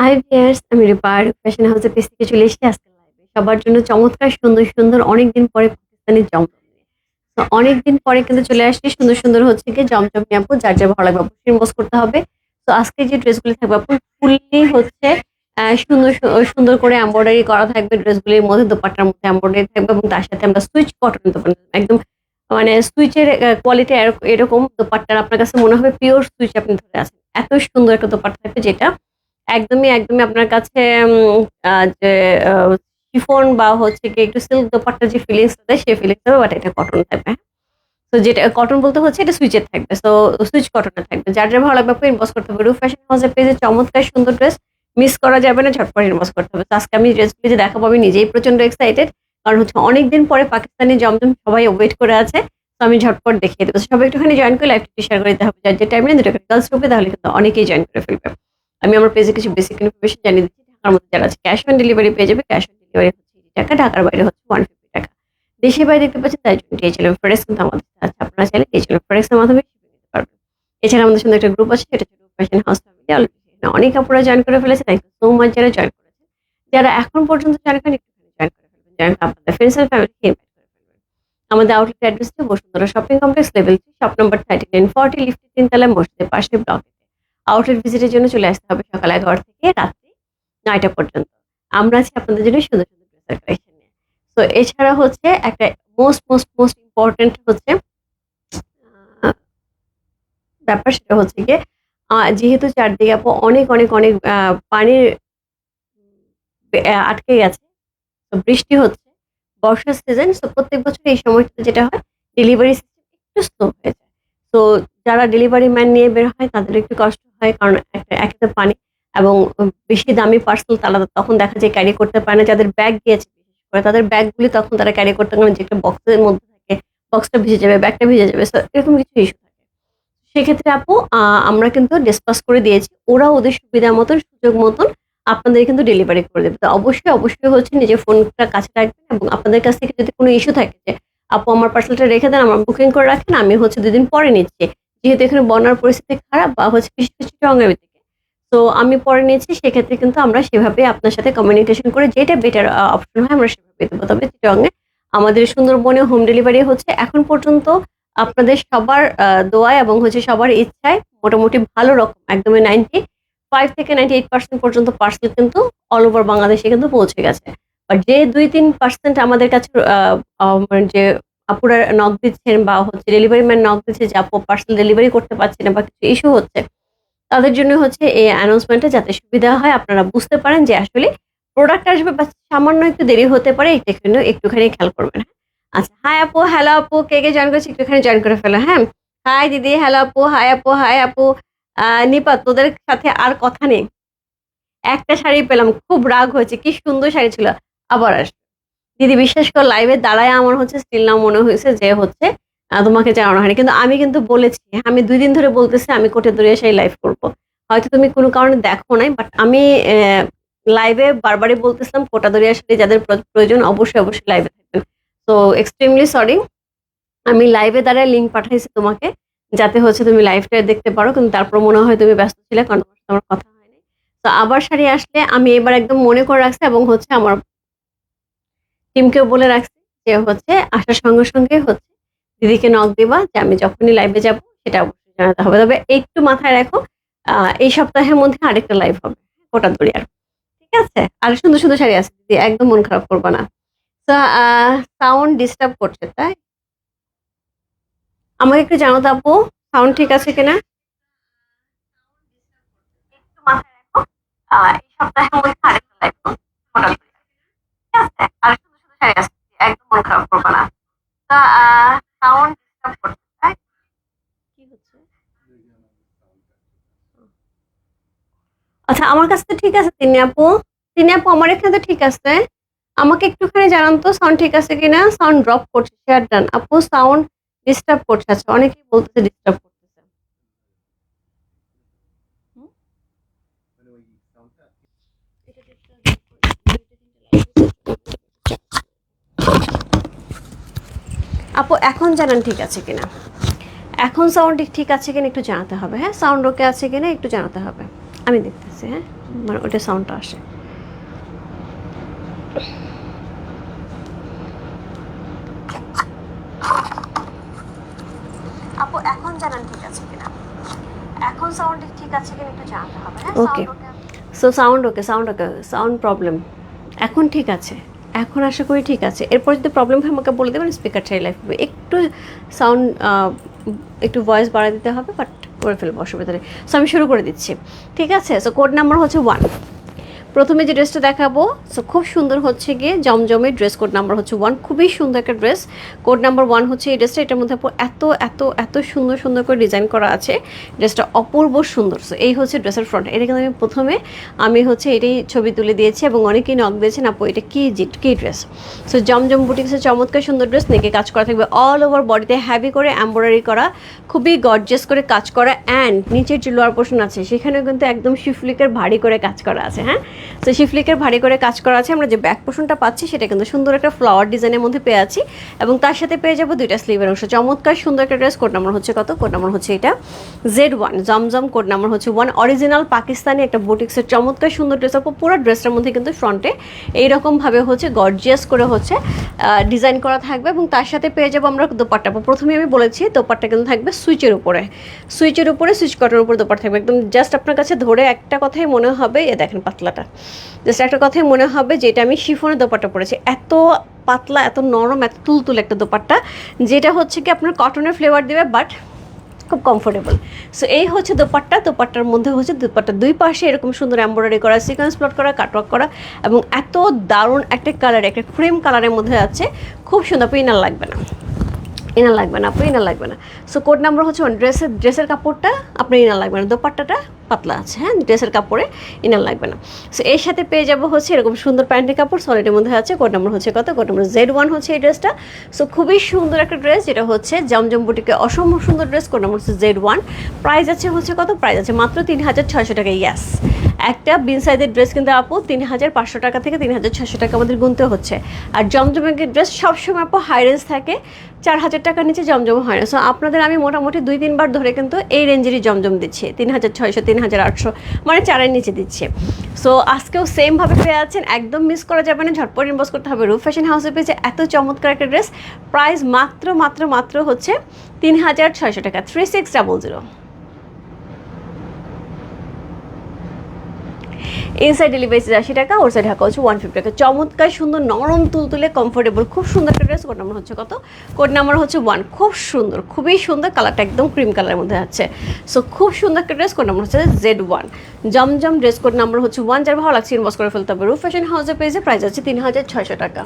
Hi viewers, আমি রূপার fashion হাউসের পেজ থেকে চলে এসেছি আজকে লাইভে। সবার জন্য চমৎকার সুন্দর অনেকদিন পরে পাকিস্তানি জমজম নিয়ে। তো অনেকদিন পরে কিন্তু চলে আসছি সুন্দর হচ্ছে গিয়ে জমজম নিয়ে আপু যার ভালো লাগবে অবশ্যই ইনবক্স করতে হবে। তো আজকে যে ড্রেসগুলো থাকবে আপু ফুললি হচ্ছে সুন্দর করে এমব্রয়ডারি করা থাকবে ড্রেসগুলির মধ্যে দোপাট্টার মধ্যে এমব্রয়ডারি থাকবে এবং তার সাথে আমরা সুইচ কটন দোপাট্টা একদম মানে সুইচের কোয়ালিটি এরকম দোপাট্টার আপনার কাছে মনে হবে পিওর সুইচ আপনি ধরে আছেন। এত সুন্দর একটা দোপাট্টা থাকবে যেটা একদমই আপনার কাছে যে শিফন বা হচ্ছে গিয়ে একটু সিল্ক দোপাট্টার যে ফিলিংস দেয় সেই ফিলিংস হবে বাট এটা কটন থাকবে। হ্যাঁ? তো যেটা কটন বলতে হচ্ছে এটা সুইচের থাকবে। সো সুইচ কটনের থাকবে। যার ভালো লাগবে আপনি ইনবক্স করতে হবে। রূপ ফ্যাশন হাউসের পেজে চমৎকার সুন্দর ড্রেস মিস করা যাবে না, ঝটপট ইনবক্স করতে হবে। তো আজকে আমি ড্রেসগুলি যে দেখাবো আমি নিজেই প্রচন্ড এক্সাইটেড। কারণ হচ্ছে অনেকদিন পরে পাকিস্তানি জমজম সবাই ওয়েট করে আছে। তো আমি ঝটপট দেখিয়ে দেবো। সবাই একটুখানি জয়েন করে লাইভটি শেয়ার করে দিতে হবে। যার যে টাইমে দুটো করে গার্লস গ্রুপে তাহলে কিন্তু অনেকেই জয়েন করে ফেলবে। আমি আমার পেজে কিছু বেসিক ইনফরমেশন জানিয়ে দিচ্ছি। ঢাকার মধ্যে যারা আছে ক্যাশ অন ডেলিভারি পেয়ে যাবে। ক্যাশ অন ডেলিভারি হচ্ছে 80 টাকা, ঢাকার বাইরে হচ্ছে 150 টাকা। দেশের বাইরে দেখতে পাচ্ছেন তাই জন্য ডিএচএলএম ফরেক্স কিন্তু আমাদের সাথে আছে। আপনারা চাইলে ডিএচএলএম ফরেক্স এর মাধ্যমে শিপিং নিতে পারবেন। এছাড়া আমাদের সঙ্গে একটা গ্রুপ আছে, সেটা হচ্ছে ফ্যাশন হাউস ফ্যামিলি। অলরেডি অনেক আপুরা জয়েন করে ফেলেছে। থ্যাংক ইউ সো মাচ যারা জয়েন করেছেন। যারা এখন পর্যন্ত জয়েন করেন একটুখানি জয়েন করে ফেলবেন। জয়েন করে আপনাদের ফ্রেন্ডস এন্ড ফ্যামিলিকে ইনভাইট করে ফেলবেন। আমাদের আউটলেট অ্যাড্রেস হচ্ছে Bashundhara shopping complex level 3 shop number 3940 লিফটের 3 তলায় মসজিদের পাশে ব্লকে। আউটলেট ভিজিটের জন্য চলে আসতে হবে সকাল 11 থেকে রাত্রি 9টা পর্যন্ত। আমরা আছি আপনাদের জন্য সুন্দর ড্রেসের কালেকশন নিয়ে। তো এছাড়া হচ্ছে একটা মোস্ট ইম্পর্টেন্ট হচ্ছে আ ব্যাপার সেটা হচ্ছে গিয়ে যেহেতু চারদিকে আপু অনেক পানির আটকে গেছে। তো বৃষ্টি হচ্ছে, বর্ষার সিজন। সো প্রত্যেক বছর এই সময়টাতে যেটা হয় ডেলিভারি সিস্টেম একটু স্লো হয়ে যায়। তো যারা ডেলিভারি ম্যান নিয়ে বের হয় তাদের একটু কষ্ট হয়। কারণ একে তো পানি এবং বেশি দামি পার্সেল তারা তখন দেখা যায় ক্যারি করতে পারে না। যাদের ব্যাগ গিয়েছে বিশেষ করে তাদের ব্যাগগুলি তখন তারা ক্যারি করতে পারে না, যেটা বক্সের মধ্যে থাকে। বক্সটা ভিজে যাবে, ব্যাগটা ভিজে যাবে। সো এরকম কিছু ইস্যু থাকে। সেক্ষেত্রে আপু আমরা কিন্তু ডিসপাস করে দিয়েছি। ওরা ওদের সুবিধা মতন, সুযোগ মতন আপনাদের কিন্তু ডেলিভারি করে দেবে। তো অবশ্যই হচ্ছে নিজের ফোনটা কাছে রাখবেন এবং আপনাদের কাছ থেকে যদি কোনো ইস্যু থাকে যে, "আপু আমার পার্সেলটা রেখে দেন, আমার বুকিং করে রাখেন। আমি হচ্ছে ২ দিন পরে নিচ্ছি।" যেহেতু এখানে বন্যার পরিস্থিতি খারাপ বা হচ্ছে বিশেষ করে চিটাগং এর দিকে। তো আমি পরে নিচ্ছি। সেক্ষেত্রে কিন্তু আমরা সেভাবে আপনার সাথে কমিউনিকেশন করে যেটা বেটার অপশন হয় আমরা সেভাবে দেব। তবে চিটাগং এ আমাদের সুন্দরবনে হোম ডেলিভারি হচ্ছে এখন পর্যন্ত আপনাদের সবার দোয়ায় এবং হচ্ছে সবার ইচ্ছায় মোটামুটি ভালো রকম একদমই 95 থেকে 98% পর্যন্ত পার্সেল কিন্তু অল ওভার বাংলাদেশে কিন্তু পৌঁছে গেছে। আর যে ২-৩% আমাদের কাছে মানে যে আপুরা নক দিচ্ছেন বা হচ্ছে ডেলিভারি ম্যান নক দিচ্ছে যে আপু পার্সেল ডেলিভারি করতে পারছি না বা কিছু ইস্যু হচ্ছে। তাদের জন্য হচ্ছে এই অ্যানাউন্সমেন্টটা যাতে সুবিধা হয় আপনারা বুঝতে পারেন যে আসলে প্রোডাক্ট আসবে বা সামান্য একটু দেরি হতে পারে এটা কিন্তু একটুখানি খেয়াল করবেন। হ্যাঁ? আচ্ছা, হাই আপু, হ্যালো আপু, কে জয়েন করেছে একটুখানি জয়েন করে ফেলো। হ্যাঁ? হাই দিদি, হ্যালো আপু, হাই আপু। নিপাত তোদের সাথে আর কথা নেই। একটা শাড়ি পেলাম। খুব রাগ হয়েছে। কি সুন্দর শাড়ি ছিল। আবার আসবে। দিদি বিশ্বাস করো লাইভে দাঁড়ায় আমার হচ্ছে স্টিল নাও মনে হয়েছে যে হচ্ছে তোমাকে জানানো হয়নি। কিন্তু আমি কিন্তু বলেছি। আমি ২ দিন ধরে বলতেছি আমি কোঠে দৌড়ে সেই লাইভ করব। হয়তো তুমি কোনো কারণে দেখো নাই। বাট আমি লাইভে বারবারই বলতেছিলাম কোটাদুরিয়ার সাথে যাদের প্রয়োজন অবশ্যই লাইভে থাকবেন। So extremely sorry. আমি লাইভে দাঁড়ায় লিংক পাঠাইছি তোমাকে। যাতে হচ্ছে তুমি লাইভটা দেখতে পারো। কিন্তু তারপর মনে হয় তুমি ব্যস্ত ছিলে। কারণ তোমার সাথে আমার কথা হয়নি। তো আবার শাড়ি আসলে আমি এবার একদম মনে করে রাখছি এবং হচ্ছে আমার টিমকেও বলে রাখছি যে হচ্ছে আসার সঙ্গে হচ্ছে দিদিকে নক দিবা যে আমি যখনই লাইভে যাব সেটা অবশ্যই জানাতে হবে। তবে একটু মাথায় রাখো এই সপ্তাহের মধ্যে আরেকটা লাইভ হবে। কোটাদুরিয়ার। ঠিক আছে? আর সুন্দর শাড়ি আছে দিদি। একদম মন খারাপ করবা না। সো সাউন্ড ডিস্টার্ব করছে, তাই? আমাকে একটু জানাও তো আপু সাউন্ড ঠিক আছে কিনা? একটু মাথায় রাখো এই সপ্তাহের মধ্যে আরেকটা লাইভ হবে। কোটাদুরিয়ার। ঠিক আছে? আর সুন্দর শাড়ি আছে। একদম মন খারাপ করবা না। তা সাউন্ড ডিস্টার্ব করছে, তাই? কি হচ্ছে? আচ্ছা, আমার কাছে তো ঠিক আছে তিন্নি আপু আমার এখানে তো ঠিক আছে। আমাকে একটুখানি জানান তো সাউন্ড ঠিক আছে কিনা? সাউন্ড ড্রপ করছে, শেয়ার ডান। আপু সাউন্ড ডিস্টার্ব করছে। আচ্ছা, অনেকেই বলতেছে ডিস্টার্ব করতেছে। হুম? এটা আপু এখন জানান ঠিক আছে কিনা? এখন সাউন্ড ঠিক আছে কিনা একটু জানাতে হবে। হ্যাঁ? সাউন্ড ওকে আছে কিনা একটু জানাতে হবে। আমি দেখতেছি। হ্যাঁ? মানে ওটা সাউন্ডটা আসে। আপু এখন জানান ঠিক আছে কিনা, এখন সাউন্ড ঠিক আছে কিনা একটু জানাতে হবে। হ্যাঁ okay, so sound okay, sound problem এখন ঠিক আছে, এখন আশা করি ঠিক আছে। এরপর যদি প্রবলেম হয় আমাকে বলে দেবেন, স্পিকার চাই লাইভ হবে, একটু সাউন্ড একটু ভয়েস বাড়া দিতে হবে, বাট করে ফেলবো, অসুবিধা নেই। সো আমি শুরু করে দিচ্ছি, ঠিক আছে। সো কোড নাম্বার হচ্ছে 1। প্রথমে যে ড্রেসটা দেখাবো, সো খুব সুন্দর হচ্ছে গিয়ে জমজমের ড্রেস, কোড নাম্বার হচ্ছে 1, খুবই সুন্দর একটা ড্রেস। কোড নাম্বার 1 হচ্ছে এই ড্রেসটা, এটার মধ্যে এত এত এত সুন্দর সুন্দর করে ডিজাইন করা আছে, ড্রেসটা অপূর্ব সুন্দর। সো এই হচ্ছে ড্রেসের ফ্রন্ট। এটা কিন্তু আমি হচ্ছে এটাই ছবি তুলে দিয়েছি এবং অনেকেই নক দিয়েছেন, আপু এটা কি ড্রেস। সো জমজম বুটিক্সের চমৎকার সুন্দর ড্রেস, নেকে কাজ করা থাকবে অল ওভার বডিতে, হ্যাভি করে এমব্রয়ডারি করা, খুবই গর্জিয়াস করে কাজ করা, অ্যান্ড নিচের যে লোয়ার পোর্শন আছে সেখানেও কিন্তু একদম শিফলিকের ভারী করে কাজ করা আছে। হ্যাঁ, তো শিফলিকের ভারী করে কাজ করা আছে। আমরা যে ব্যাক পোর্শনটা পাচ্ছি সেটা কিন্তু সুন্দর একটা ফ্লাওয়ার ডিজাইনের মধ্যে পেয়ে আছি, এবং তার সাথে পেয়ে যাবো 2টা স্লিভের অংশ। চমৎকার সুন্দর একটা ড্রেস। কোড নাম্বার হচ্ছে কত? কোড নাম্বার হচ্ছে এটা Z1 জমজম, কোড নাম্বার হচ্ছে 1। অরিজিনাল পাকিস্তানি একটা বুটিক্সের চমৎকার সুন্দর ড্রেস। আপু পুরো ড্রেসটার মধ্যে কিন্তু ফ্রন্টে এইরকমভাবে হচ্ছে গর্জিয়াস করে হচ্ছে ডিজাইন করা থাকবে, এবং তার সাথে পেয়ে যাবো আমরা দোপাট্টা। প্রথমে আমি বলেছি দোপাট্টা কিন্তু থাকবে সুইচের উপরে, সুইচ কটের উপরে দোপাট্টা থাকবে। একদম জাস্ট আপনার কাছে ধরে একটা কথাই মনে হবে, এ দেখেন পাতলাটা, জাস্ট একটা কথাই মনে হবে যে এটা আমি শিফনের দোপাট্টা পরেছি। এত পাতলা, এত নরম, এত তুলতুল একটা দোপাট্টা, যেটা হচ্ছে কি আপনার কটনের ফ্লেভার দেবে, বাট খুব কমফোর্টেবল। সো এই হচ্ছে দোপাট্টার মধ্যে হচ্ছে দোপাট্টার দুই পাশে এরকম সুন্দর এমব্রয়ডারি করা, সিকোয়েন্স প্লট করা, কাটওয়ার্ক করা, এবং এত দারুণ একটা কালার, একটা ক্রিম কালারের মধ্যে আছে, খুব সুন্দর। ইনার লাগবে না, ইনার লাগবে না। সো কোড নাম্বার হচ্ছে 1। ড্রেসের কাপড়টা আপনার ইনার লাগবে না, দোপাট্টাটা পাতলা আছে। হ্যাঁ, ড্রেসের কাপড়ে ইনার লাগবে না। সো এর সাথে পেয়ে যাবো হচ্ছে এরকম সুন্দর প্যান্টের কাপড়, সলিডের মধ্যে আছে। কোড নাম্বার হচ্ছে কত? কোড নাম্বার Z1 হচ্ছে এই ড্রেসটা। সো খুবই সুন্দর একটা ড্রেস, যেটা হচ্ছে জমজম বুটিকে অসম্ভব সুন্দর ড্রেস। কোড নাম্বার হচ্ছে Z1। প্রাইস আছে হচ্ছে কত? প্রাইস আছে মাত্র 3600 টাকা। ইয়াস, একটা বিন সাইজের ড্রেস কিন্তু আপু 3500 টাকা থেকে 3600 টাকা আমাদের গুনতে হচ্ছে। আর জমজমের ড্রেস সবসময় আপু হাই রেঞ্জ থাকে, 4000 টাকার নিচে জমজম হয় না। সো আপনাদের আমি মোটামুটি 2-3 বার ধরে কিন্তু এই রেঞ্জেরই জমজম দিচ্ছি, 3600, 3800, মানে 4-এর নিচে দিচ্ছে। সো আজকেও সেমভাবে পেয়ে আছেন, একদম মিস করা যাবে না, ঝটপট ইনবক্স করতে হবে। রূপ ফ্যাশন হাউসে পেয়েছে এত চমৎকার একটা ড্রেস, প্রাইস মাত্র হচ্ছে 3600 টাকা, 3600। ইনসাইড ডেলিভারি 80 টাকা, ওর সাইড ঢাকা হচ্ছে 150 টাকা। চমৎকার সুন্দর নরম তুলতুলে কমফোর্টেবল খুব সুন্দর একটা ড্রেস। কোড নাম্বার হচ্ছে কত? কোড নাম্বার হচ্ছে 1। খুব সুন্দর, খুবই সুন্দর, কালারটা একদম ক্রিম কালারের মধ্যে আছে। সো খুব সুন্দর একটা ড্রেস। কোড নাম্বার হচ্ছে Z1 জমজম ড্রেস, কোড নাম্বার হচ্ছে 1। যার ভালো লাগছে ইনবক্স করে ফেলতে হবে। রূপ ফ্যাশন হাউসের পেজে প্রাইস আছে 3600 টাকা।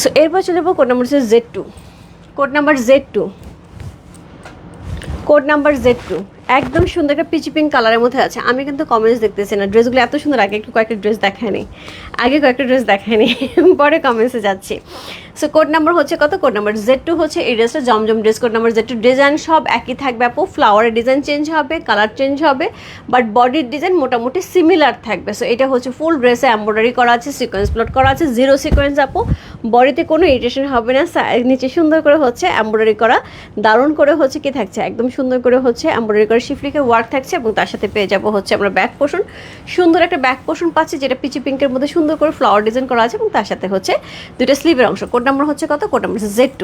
সো এরপর চলে যাবো কোড নাম্বার হচ্ছে Z2। Code number Z2, code number Z2 একদম সুন্দর একটা পিচি পিঙ্ক কালারের মধ্যে আছে। আমি কিন্তু কমেন্টস দেখতেছি না, ড্রেসগুলো এত সুন্দর। কয়েকটা ড্রেস দেখায়নি, পরে কমেন্টসে যাচ্ছি। সো কোড নাম্বার হচ্ছে কত? কোড নাম্বার Z2 হচ্ছে এই ড্রেসটা জমজম dress. Code number Z2। Design সব একই থাকবে আপু, ফ্লাওয়ারের ডিজাইন চেঞ্জ হবে, কালার চেঞ্জ হবে, বাট বডির ডিজাইন মোটামুটি সিমিলার থাকবে। সো এটা হচ্ছে ফুল ড্রেসে এমব্রয়ডারি করা আছে, সিকোয়েন্স প্লট করা আছে, 0 সিকোয়েন্স আপু, বডিতে কোনো ইরিটেশন হবে না। নিচে সুন্দর করে হচ্ছে এমব্রয়ডারি করা, দারুণ করে হচ্ছে কি থাকছে, একদম সুন্দর করে হচ্ছে এমব্রয়ডারি করে শিফলিকে ওয়ার্ক থাকছে, এবং তার সাথে পেয়ে যাবো হচ্ছে আমরা ব্যাক পোর্শন, সুন্দর একটা ব্যাক পোর্শন পাচ্ছি, যেটা পিচি পিঙ্কের মধ্যে সুন্দর করে ফ্লাওয়ার ডিজাইন করা আছে, এবং তার সাথে হচ্ছে 2টা স্লিভের অংশ। কোড নাম্বার হচ্ছে কত? কোড নাম্বার হচ্ছে Z2।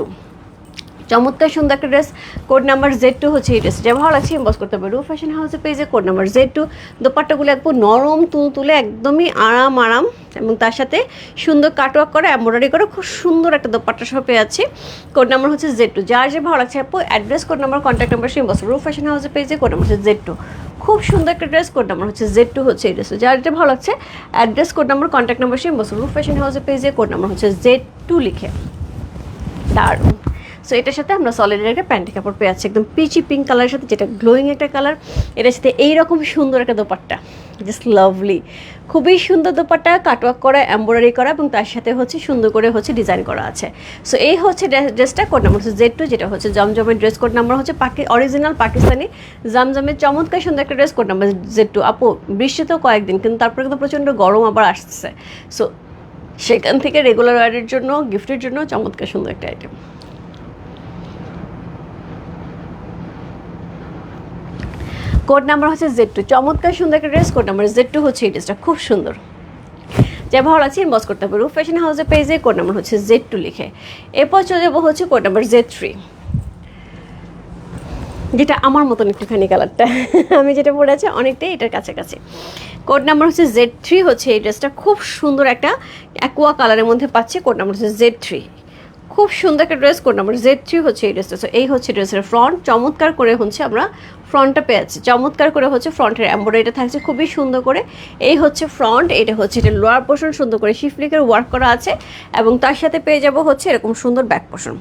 চমৎকার সুন্দর একটা ড্রেস। কোড নাম্বার Z2 হচ্ছে এই ড্রেস। যা ভালো লাগছে ইনবক্স করতে হবে। রূপ ফ্যাশন হাউসের পেজে কোড নাম্বার Z2। দোপাট্টাগুলো একদম নরম তুলতুলে, একদমই আরাম, এবং তার সাথে সুন্দর কাটওয়ার্ক করা, এমব্রয়ডারি করে খুব সুন্দর একটা দোপাট্টা সহ পেয়ে যাচ্ছি। কোড নাম্বার হচ্ছে Z2। যার যে ভালো লাগছে আপু address, code number, contact number inbox. Roop fashion হাউসের পেজে কোড নাম্বার হচ্ছে Z2। খুব সুন্দর একটা ড্রেস। কোড নাম্বার হচ্ছে Z2 হচ্ছে এই ড্রেস। যার যেটা ভালো লাগছে address, code number, contact number inbox. Roop fashion হাউসের পেজে কোড নাম্বার হচ্ছে Z2 লিখে। দারুণ। সো এটার সাথে আমরা সলিডের একটা প্যান্টের কাপড় পেয়ে আছি, একদম পিচি পিঙ্ক কালারের সাথে, যেটা গ্লোয়িং একটা কালার। এটার সাথে এইরকম সুন্দর একটা দোপাট্টা, জাস্ট লাভলি, খুবই সুন্দর দোপাট্টা, কাটওয়ার্ক করা, এমব্রয়ডারি করা, এবং তার সাথে হচ্ছে সুন্দর করে হচ্ছে ডিজাইন করা আছে। সো এই হচ্ছে ড্রেসটা। কোড নাম্বার হচ্ছে Z2, যেটা হচ্ছে জমজমের ড্রেস। কোড নাম্বার হচ্ছে অরিজিনাল পাকিস্তানি জমজমের চমৎকার সুন্দর একটা ড্রেস। Code number Z2। আপু বৃষ্টি তো কয়েকদিন, কিন্তু তারপরে কিন্তু প্রচণ্ড গরম আবার আসছে। সো সেখান থেকে রেগুলার ওয়ারের জন্য, গিফটের জন্য চমৎকার সুন্দর একটা আইটেম। কোড নাম্বার হচ্ছে Z2, চমৎকার সুন্দর একটা ড্রেস। কোড নাম্বার Z2 হচ্ছে এই ড্রেসটা, খুব সুন্দর। যে ভালো লাগছে ইনবক্স করতে হবে রূপ ফ্যাশন হাউসের পেজে, কোড নাম্বার হচ্ছে Z2 লিখে। এরপর চলে যাবো হচ্ছে কোড নাম্বার Z3, যেটা আমার মতন একটুখানি কালারটা আমি যেটা পরে আছি অনেকটাই এটার কাছাকাছি। কোড নাম্বার হচ্ছে Z3 হচ্ছে এই ড্রেসটা, খুব সুন্দর একটা অ্যাকোয়া কালারের মধ্যে পাচ্ছে। কোড নাম্বার হচ্ছে Z3, খুব সুন্দর একটা ড্রেস। কোড নাম্বার Z3 হচ্ছে এই ড্রেসটা। সো এই হচ্ছে ড্রেসের ফ্রন্ট, চমৎকার করে হচ্ছে আমরা ফ্রন্টটা পেয়েছি, চমৎকার করে হচ্ছে ফ্রন্টের এমব্রয়ডারিটা থাকছে খুবই সুন্দর করে। এই হচ্ছে ফ্রন্ট, এটা হচ্ছে এটা লোয়ার পোর্শন, সুন্দর করে শিফলিকের ওয়ার্ক করা আছে এবং তার সাথে পেয়ে যাব হচ্ছে এরকম সুন্দর ব্যাক পোর্শন,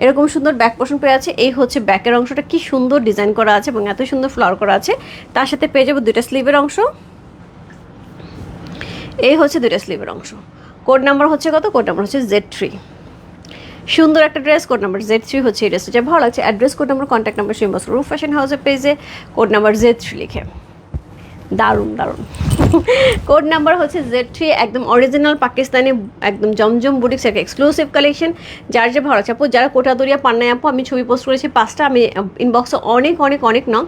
এরকম সুন্দর ব্যাক পোর্শন পেয়ে আছে। এই হচ্ছে ব্যাকের অংশটা, কি সুন্দর ডিজাইন করা আছে এবং এত সুন্দর ফ্লাওয়ার করা আছে। তার সাথে পেয়ে যাবো দুইটা স্লিভের অংশ, এই হচ্ছে দুইটা স্লিভের অংশ। কোড নাম্বার হচ্ছে কত? কোড নাম্বার হচ্ছে Z3, সুন্দর একটা ড্রেস। কোড নাম্বার Z3 হচ্ছে এই ড্রেসটা, যা ভালো লাগছে address, code number, contact number সিম্বস রূপ ফ্যাশন হাউসের পেজে, কোড নাম্বার Z3 লিখে। দারুণ দারুণ কোড নাম্বার হচ্ছে Z3, একদম অরিজিনাল পাকিস্তানি, একদম জমজম বুটিক্স একটা এক্সক্লুসিভ কালেকশন। যার যে ভালো আপু, যারা কোটাদরিয়া পান্নায় আপু, আমি ছবি পোস্ট করেছি 5টা, আমি ইনবক্সে অনেক অনেক অনেক নং।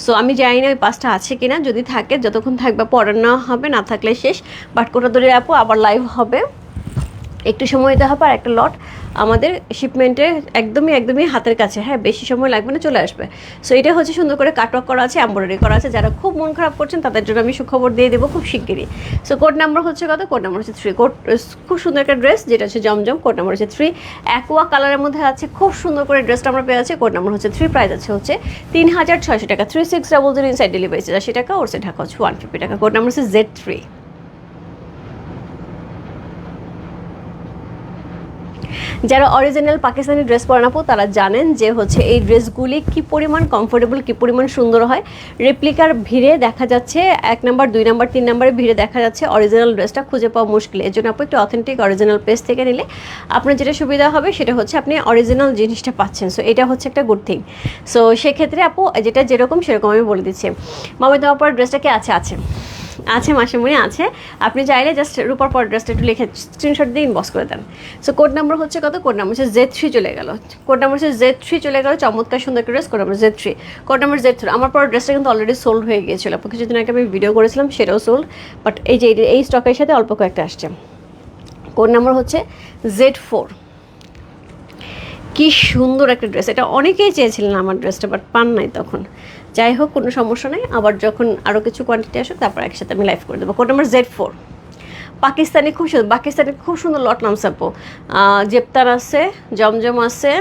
সো আমি জানি না ওই 5টা আছে কিনা, যদি থাকে যতক্ষণ থাকবে পড়ার নেওয়া হবে, না থাকলে শেষ। বাট কোটাদরিয়া আপু আবার লাইভ হবে, একটু সময় দিতে হবে। আর একটা লট আমাদের শিপমেন্টের একদমই হাতের কাছে, হ্যাঁ বেশি সময় লাগবে না, চলে আসবে। সো এটা হচ্ছে সুন্দর করে কাটওয়ার্ক করা আছে, এমব্রয়ডারি করা আছে। যারা খুব মন খারাপ করছেন তাদের জন্য আমি সুখবর দিয়ে দেবো খুব শিগগিরই। সো কোড নাম্বার হচ্ছে কত? কোড নাম্বার হচ্ছে 3। কোড খুব সুন্দর একটা ড্রেস, যেটা হচ্ছে জমজম। কোড নাম্বার হচ্ছে 3, অ্যাকোয়া কালারের মধ্যে আছে, খুব সুন্দর করে ড্রেসটা আমরা পেয়ে আছি। কোড নাম্বার হচ্ছে 3, প্রাইস আছে হচ্ছে 3600 টাকা, 3600 ইনসাইড ডেলিভারি 80 টাকা, ওর সে ঢাকা হচ্ছে 150 টাকা। কোড নাম্বার হচ্ছে Z3। যারা অরিজিনাল পাকিস্তানি ড্রেস পরেন আপু, তারা জানেন যে হচ্ছে এই ড্রেসগুলি কি পরিমাণ কমফোর্টেবল, কি পরিমাণ সুন্দর হয়। রেপ্লিকার ভিড়ে দেখা যাচ্ছে 1 নাম্বার 2 নাম্বার 3 নাম্বারের ভিড়ে দেখা যাচ্ছে অরিজিনাল ড্রেসটা খুঁজে পাওয়া মুশকিল। এর জন্য আপু একটু অথেন্টিক অরিজিনাল পেজ থেকে নিলে আপনার যেটা সুবিধা হবে সেটা হচ্ছে আপনি অরিজিনাল জিনিসটা পাচ্ছেন। সো এটা হচ্ছে একটা গুড থিং। সো সেক্ষেত্রে আপু যেটা যেরকম সেরকম আমি বলে দিচ্ছি। মামি তোমার পর ড্রেসটা কি আছে? আছে মাসিমণি আছে, আপনি চাইলে জাস্ট রূপার পর ড্রেসটা একটু লিখে স্ক্রিনশট দিয়ে ইনবক্স করে দেন। সো কোড নাম্বার হচ্ছে কত? কোড নাম্বার হচ্ছে Z3 চলে গেল। কোড নাম্বার হচ্ছে Z3 চলে গেল, চমৎকার সুন্দর একটা dress. Code number Z3, code number Z3। আমার পর ড্রেসটা কিন্তু অলরেডি সোল্ড হয়ে গিয়েছিল, আপু কিছুদিন আগে আমি ভিডিও করেছিলাম, সেটাও সোল্ড। বাট এই যে এই স্টকের সাথে অল্প কয়েকটা আসছে। কোড নাম্বার হচ্ছে Z4, কি সুন্দর একটা ড্রেস। এটা অনেকেই চেয়েছিলেন আমার ড্রেসটা, বাট পান নাই তখন। যাই হোক, কোনো সমস্যা নেই, আবার যখন আরও কিছু কোয়ান্টিটি আসুক তারপর একসাথে আমি লাইভ করে দেবো। কোড নাম্বার Z4, পাকিস্তানি খুব সুন্দর লট নামছে আপু। জেপ্তার আছে, জমজম আছে,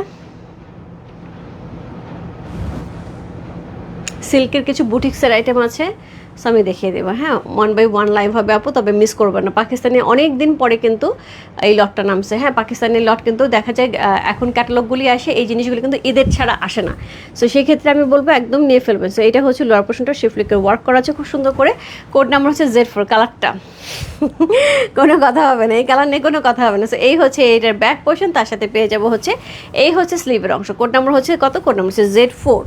সিল্কের কিছু বুটিক্সের আইটেম আছে। সো আমি দেখিয়ে দেবো, হ্যাঁ 1 বাই 1 লাইভ হবে আপু, তবে মিস করবেন না। পাকিস্তানি অনেক দিন পরে কিন্তু এই লটটা নামছে, হ্যাঁ পাকিস্তানি লট কিন্তু দেখা যায় এখন ক্যাটালগুলি আসে, এই জিনিসগুলি কিন্তু ঈদের ছাড়া আসে না। সো সেই ক্ষেত্রে আমি বলবো একদম নিয়ে ফেলবেন। সো এটা হচ্ছে লোয়ার পোর্শনটা শিফলিকের ওয়ার্ক করা আছে খুব সুন্দর করে। কোড নাম্বার হচ্ছে Z4, কালারটা কোনো কথা হবে না, এই কালার নিয়ে কোনো কথা হবে না। সো এই হচ্ছে এইটার ব্যাক পোর্শন, তার সাথে পেয়ে যাবো হচ্ছে এই হচ্ছে স্লিভের অংশ। কোড নাম্বার হচ্ছে কত? কোড নাম্বার হচ্ছে Z4,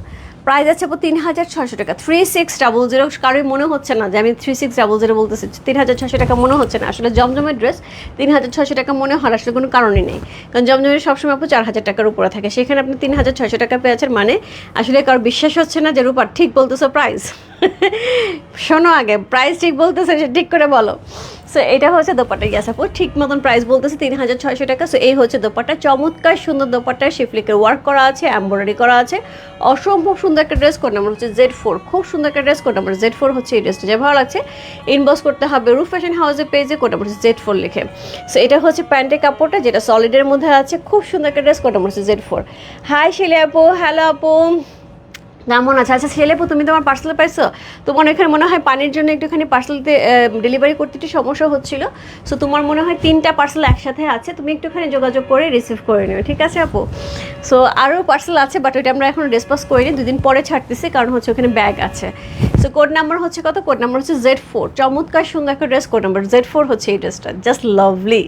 প্রাইস আছে 3600 টাকা, 3600। কারোই মনে হচ্ছে না যে আমি 3600 বলতেছি, 3600 টাকা মনে হচ্ছে না। আসলে জমজমের ড্রেস 3600 টাকা মনে হওয়ার আসলে কোনো কারণই নেই, কারণ জমজমের সবসময় আপু 4000 টাকার উপরে থাকে, সেখানে আপনি 3600 টাকা পেয়েছেন, মানে আসলে কারোর বিশ্বাস হচ্ছে না যে রূপার ঠিক বলতেছো প্রাইস। শোনো আগে, প্রাইস ঠিক বলতেছে সে ঠিক করে বলো। সো এটা হচ্ছে দোপাট্টা, ইয়াস আপু ঠিক মতন প্রাইস বলতেছে 3600 টাকা। সো এই হচ্ছে দোপাট্টা, চমৎকার সুন্দর দোপাট্টা, শিফলিকের ওয়ার্ক করা আছে, এমব্রয়ডারি করা আছে, অসম্ভব সুন্দর একটা ড্রেস। কোড নাম্বার হচ্ছে Z4, খুব সুন্দর একটা ড্রেস। কোড নাম্বার Z4 হচ্ছে এই ড্রেসটা, যা ভালো লাগছে ইনবক্স করতে হবে রূপ ফ্যাশন হাউসের পেজে, কোড নাম্বার হচ্ছে Z4 লিখে। সো এটা হচ্ছে প্যান্টের কাপড়টা, যেটা সলিডের মধ্যে আছে, খুব সুন্দর একটা ড্রেস। কোড নাম্বার হচ্ছে Z4। হাই শিলি আপু, হ্যালো আপু, কেমন আছে? আচ্ছা ছেলেপু, তুমি তোমার পার্সেল পাইছো? তোমার এখানে মনে হয় পানির জন্য একটুখানি পার্সেলতে ডেলিভারি করতে একটু সমস্যা হচ্ছিল। সো তোমার মনে হয় 3টা পার্সেল একসাথে আছে, তুমি একটুখানি যোগাযোগ করে রিসিভ করে নিও, ঠিক আছে আপু? সো আরও পার্সেল আছে, বাট ওইটা আমরা এখন রেসপন্স করিনি, 2 দিন পরে ছাড়তেছি, কারণ হচ্ছে ওখানে ব্যাগ আছে। সো কোড নাম্বার হচ্ছে কত? কোড নাম্বার হচ্ছে Z4, চমৎকার সুন্দর একটা ড্রেস। কোড নাম্বার Z4 হচ্ছে এই ড্রেসটা, জাস্ট লাভলি।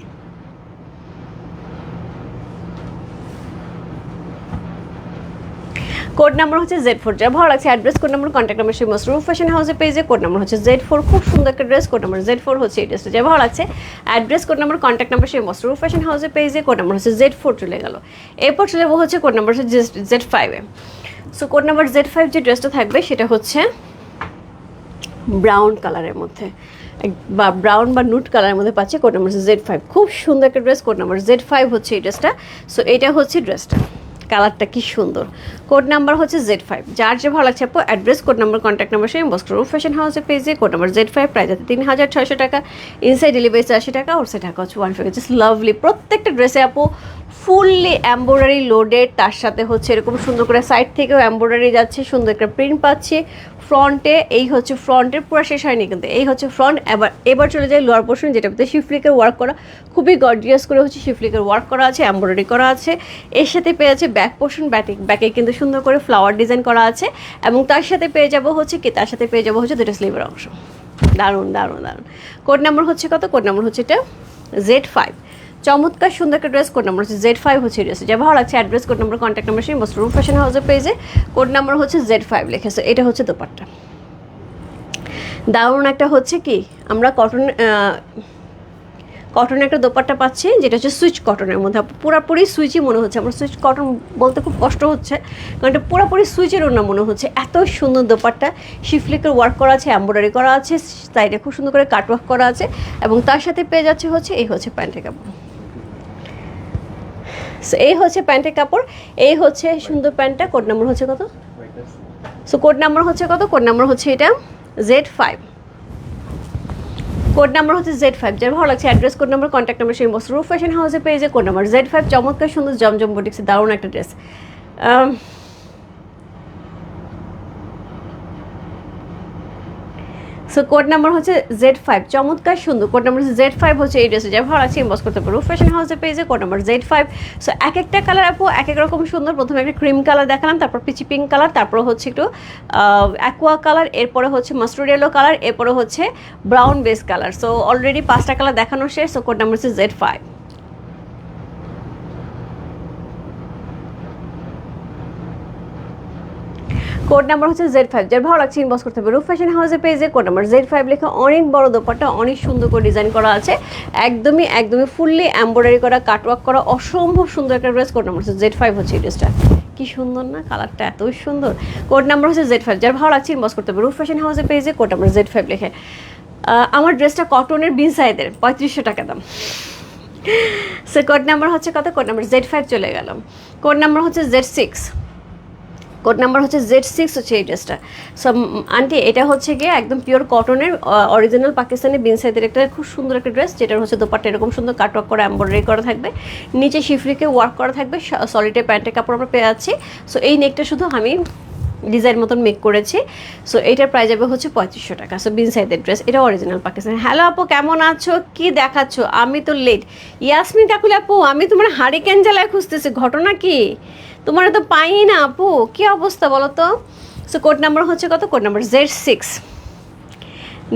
কোড নাম্বার হচ্ছে Z4, যা ভালো লাগছে address, code number, contact number সেই রূপ ফ্যাশন হাউসের পেজে। কোড নাম্বার হচ্ছে Z4, খুব সুন্দর একটা ড্রেস। কোড নাম্বার Z4 হচ্ছে এই ড্রেসটা, যা ভালো লাগছে address, code number, contact number সেই রূপ ফ্যাশন হাউসের পেজে। কোড নাম্বার হচ্ছে Z4 চলে গেল। এরপর চলে যাবো হচ্ছে কোড নাম্বার হচ্ছে Z5 এ। সো কোড নাম্বার Z5 যে ড্রেসটা থাকবে সেটা হচ্ছে ব্রাউন কালারের মধ্যে বা ব্রাউন বা নুট কালারের মধ্যে পাচ্ছে। কোড নাম্বার হচ্ছে Z5, খুব সুন্দর একটা ড্রেস। কোড নাম্বার Z5 হচ্ছে এই ড্রেসটা। সো এটা হচ্ছে ড্রেসটা, কালারটা কি সুন্দর। কোড নাম্বার হচ্ছে Z5। যার যে ভালো লাগছে আপু address, code number, contact number সেই বস্ত্র ফ্যাশন হাউসের পেজে। কোড নাম্বার Z5, প্রাইস আছে 3600 টাকা, ইনসাইড ডেলিভারি 80 টাকা, ওর টাকা হচ্ছে 150। জাস্ট লাভলি প্রত্যেকটা ড্রেসে আপু ফুললি এমব্রয়ডারি লোডেড, তার সাথে হচ্ছে এরকম সুন্দর করে সাইড থেকেও এমব্রয়ডারি যাচ্ছে, সুন্দর একটা প্রিন্ট পাচ্ছি ফ্রন্টে। এই হচ্ছে ফ্রন্টের পুরো শেষ হয়নি কিন্তু, এই হচ্ছে ফ্রন্ট। এবার চলে যায় লোয়ার পোর্শন, যেটাতে শিফলিকের ওয়ার্ক করা, খুবই গর্জিয়াস করে হচ্ছে শিফলিকের ওয়ার্ক করা আছে, এমব্রয়ডারি করা আছে। এর সাথে পেয়ে আছে ব্যাক পোর্শন, ব্যাকে কিন্তু সুন্দর করে ফ্লাওয়ার ডিজাইন করা আছে, এবং তার সাথে পেয়ে যাবো হচ্ছে কি, তার সাথে পেয়ে যাবো হচ্ছে দুটো স্লিভের অংশ। দারুণ দারুণ দারুণ। কোড নাম্বার হচ্ছে কত? কোড নাম্বার হচ্ছে এটা Z5। চমৎকার সুন্দর একটা ড্রেস। কোড নাম্বার হচ্ছে Z5 হচ্ছে ড্রেস। যা ভালো লাগছে address, code number, contact number সেই বস্ত্র ফ্যাশন হাউসের পেজে। কোড নাম্বার হচ্ছে Z5 লিখেছে। এটা হচ্ছে দোপাট্টা। দারুণ একটা হচ্ছে কি, আমরা কটনের একটা দোপাট্টা পাচ্ছি, যেটা হচ্ছে সুইচ কটনের মধ্যে। পুরোপুরি সুইচই মনে হচ্ছে, আমার সুইচ কটন বলতে খুব কষ্ট হচ্ছে, কারণ এটা পুরোপুরি সুইচের ওড়না মনে হচ্ছে। এত সুন্দর দোপাট্টা, শিফলিকের ওয়ার্ক করা আছে, এমব্রয়ডারি করা আছে, সাইডে খুব সুন্দর করে কাটওয়ার্ক করা আছে, এবং তার সাথে পেয়ে যাচ্ছে হচ্ছে এই হচ্ছে প্যান্টের কাপড়। সো এই হচ্ছে প্যান্টের কাপড়, এই হচ্ছে সুন্দর প্যান্টটা। কোড নাম্বার হচ্ছে কত? সো কোড নাম্বার হচ্ছে কত? কোড নাম্বার হচ্ছে এটা Z5। কোড নাম্বার হচ্ছে Z5। যার ভালো লাগছে address, code number, contact number সেই বস্ত্র ফ্যাশন হাউসের পেজে। Code number Z5। চমৎকার সুন্দর জমজম বুটিক্সে দারুণ একটা ড্রেস। সো কোড নাম্বার হচ্ছে Z5, চমৎকার সুন্দর। কোড নাম্বার হচ্ছে Z5 হচ্ছে এই ড্রেসে। যা ভালো লাগছে ইনবক্স করতে পারো ফ্যাশন হাউসের পেজে। Code number Z5। সো এক একটা কালার আপু এক এক রকম সুন্দর। প্রথমে একটা ক্রিম কালার দেখালাম, তারপর পিচি পিঙ্ক কালার, তারপর হচ্ছে একটু অ্যাকোয়া কালার, এরপরে হচ্ছে মাস্টার্ড ইয়েলো কালার, এরপরে হচ্ছে brown base colour. So already 5টা কালার দেখানো শেষ। সো কোড নাম্বার হচ্ছে Z5। কোড নাম্বার হচ্ছে Z5। যার ভালো লাগছে ইনবক্স করতে হবে রূপ ফ্যাশন হাউসের পেজে। কোড নাম্বার Z5 লেখা, অনেক বড় দোপাট্টা, অনেক সুন্দর করে ডিজাইন করা আছে, একদমই ফুললি এমব্রয়ডারি করা, কাটওয়ার্ক করা, অসম্ভব সুন্দর একটা ড্রেস। কোড নাম্বার হচ্ছে Z5 হচ্ছে এই ড্রেসটা। কি সুন্দর না, কালারটা এতই সুন্দর। কোড নাম্বার হচ্ছে Z5। যার ভালো লাগছে ইনবক্স করতে হবে রূপ ফ্যাশন হাউসের পেজে। কোড নাম্বার Z5 লেখে। আমার ড্রেসটা কটনের বিন সাইজের, 3500 টাকা দাম। সো কোড নাম্বার হচ্ছে কত? কোড নাম্বার Z5 চলে গেলাম। কোড নাম্বার হচ্ছে Z6। কোড নাম্বার হচ্ছে Z6 হচ্ছে এই ড্রেসটা। সো আন্টি এটা হচ্ছে গিয়ে একদম পিওর কটনের অরিজিনাল পাকিস্তানি বিন সাইজের একটা খুব সুন্দর একটা ড্রেস, যেটার হচ্ছে দোপাট্টা এরকম সুন্দর কাটওয়ার্ক করা, এমব্রয়ডারি করা থাকবে, নিচে শিফরিকে ওয়ার্ক করা থাকবে, সলিডের প্যান্টের কাপড় আমরা পেয়ে যাচ্ছি। সো এই নেকটা শুধু আমি ডিজাইন মতন মেক করেছি। সো এইটার প্রাইস যাবে হচ্ছে 3500 টাকা। সো বিন সাইজের ড্রেস, এটা অরিজিনাল পাকিস্তানি। হ্যালো আপু, কেমন আছো? কি দেখাচ্ছ? আমি তো লেট। ইয়াসমিন কাকুল আপু, আমি তোমার হারিকেন জ্বালায় খুঁজতেছি, ঘটনা কি? তোমার তো পাই না আপু, কি অবস্থা বলো তো? সো কোড নাম্বার হচ্ছে কত? Code number Z6।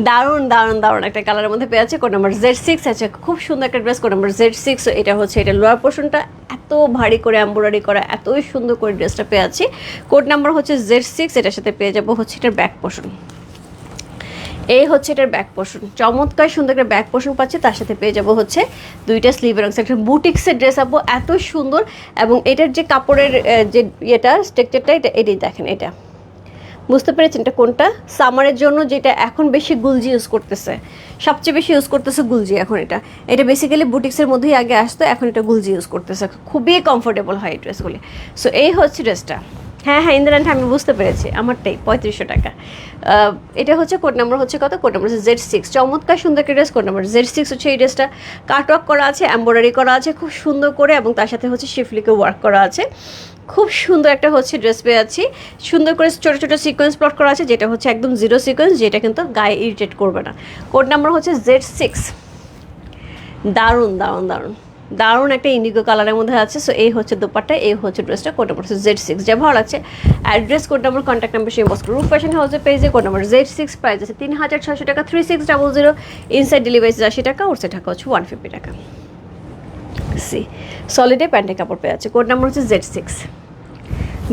দারুণ দারুণ দারুণ একটা কালারের মধ্যে পেয়ে আছে। কোড নাম্বার Z6 আছে, খুব সুন্দর একটা ড্রেস। Code number Z6। এটা হচ্ছে এটা লোয়ার পোর্শনটা এত ভারী করে এমব্রয়ডারি করা, এতই সুন্দর করে ড্রেসটা পেয়ে আছি। কোড নাম্বার হচ্ছে Z6। এটার সাথে পেয়ে যাবো হচ্ছে এটার ব্যাক পোর্শন। এই হচ্ছে এটার ব্যাক পোর্শন, চমৎকার সুন্দর একটা ব্যাক পোর্শন পাচ্ছে, তার সাথে পেয়ে যাবো হচ্ছে দুইটা স্লিভের অংশ। একটা বুটিক্সের ড্রেস আপু, এত সুন্দর। এবং এটার যে কাপড়ের যে ইয়েটা স্ট্রাকচারটা, এটাই দেখেন, এটা বুঝতে পেরেছেন এটা কোনটা? সামারের জন্য যেটা এখন বেশি গুলজি ইউজ করতেছে, সবচেয়ে বেশি ইউজ করতেছে গুলজি এখন। এটা বেসিক্যালি বুটিক্সের মধ্যেই আগে আসতো, এখন এটা গুলজি ইউজ করতেছে, খুবই কমফোর্টেবল হয় এই ড্রেসগুলি। সো এই হচ্ছে ড্রেসটা। হ্যাঁ হ্যাঁ ইন্দ্রান্ট, আমি বুঝতে পেরেছি, আমারটাই 3500 টাকা। এটা হচ্ছে কোড নাম্বার হচ্ছে কত? কোড নাম্বার হচ্ছে Z6। চমৎকার সুন্দর একটা ড্রেস। কোড নাম্বার Z6 হচ্ছে এই ড্রেসটা। কাটওয়ার্ক করা আছে, এমব্রয়ডারি করা আছে খুব সুন্দর করে, এবং তার সাথে হচ্ছে শিফলিকে ওয়ার্ক করা আছে। খুব সুন্দর একটা হচ্ছে ড্রেস পেয়ে যাচ্ছি, সুন্দর করে ছোটো ছোটো সিকোয়েন্স প্লট করা আছে, যেটা হচ্ছে একদম জিরো সিকোয়েন্স, যেটা কিন্তু গায়ে ইরিটেট করবে না। কোড নাম্বার হচ্ছে Z6। দারুণ দারুণ দারুণ দারুণ একটা ইন্ডিগো কালারের মধ্যে আছে। সো এই হচ্ছে দোপাট্টা, এই হচ্ছে ড্রেসটা। কোড নাম্বার হচ্ছে Z6। যা ভালো লাগছে address, code number, contact number সেই বস্ত্র রূপ ফ্যাশন হাউসের পেজে। কোড নাম্বার Z6, প্রাইস আছে 3600 টাকা, 3600, ইনসাইড ডেলিভারি 80 টাকা, ওর টাকা হচ্ছে 150 টাকা। সি সলিডে প্যান্টের কাপড় পেয়ে আছে। কোড নাম্বার হচ্ছে Z6।